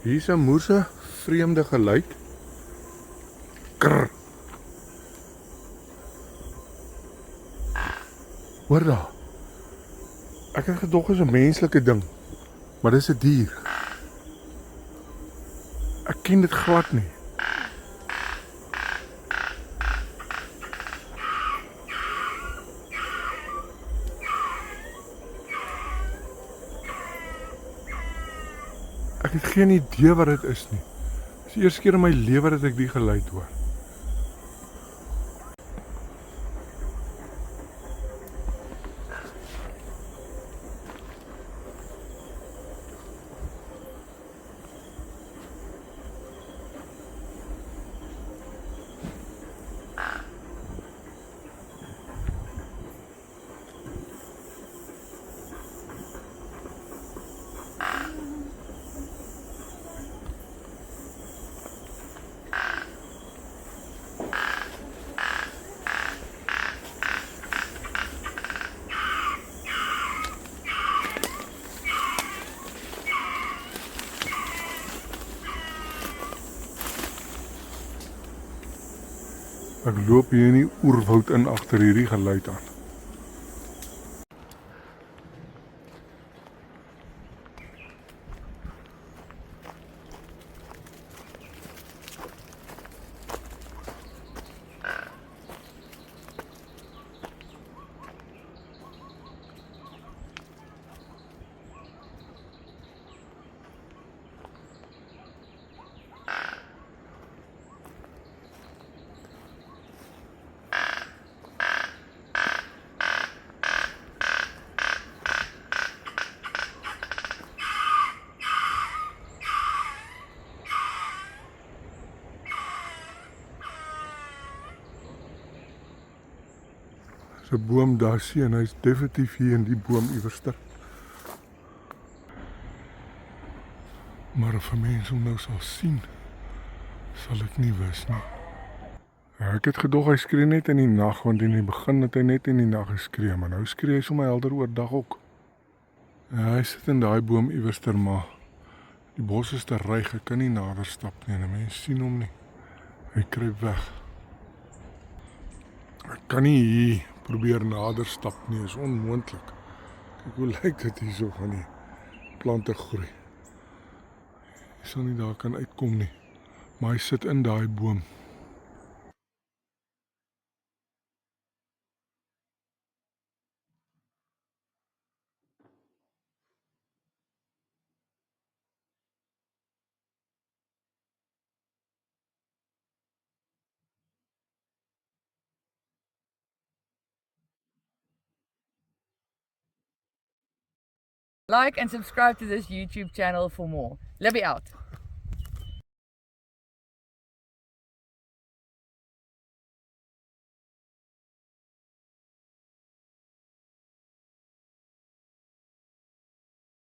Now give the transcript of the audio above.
Hier is 'n moerse vreemde geluid. Krr. Hoor daar. Ek het gedog is 'n menslike ding, maar dis 'n dier. Ek ken dit glad nie. Ek het geen idee wat dit is nie. Dis die eerste keer in my lewe dat ek die geluid hoor. Ek loop hier in die oerwoud in agter hierdie geluid aan. Dis 'n boom daar sien en hy's definitief hier in die boom iewerster. Maar of 'n mens hom nou sal sien, sal ek nie wis nie. Ja, ek het gedog hy skree net in die nag, want in die begin het hy net in die nag geskree, maar nou skree hy sommer helder oordag ook. Ja, hy sit in daai boom iewerster, maar die bos is te ryg, ek kan nie nader stap nie en 'n mens sien hom nie. Hy kruip weg. Ek kan nie hier probeer nader stap nie, is onmoontlik. Kyk hoe lyk dit hierso van die plante groei. Hy sal nie daar kan uitkom nie, maar hy sit in daai boom. Like and subscribe to this YouTube channel for more. Libby out.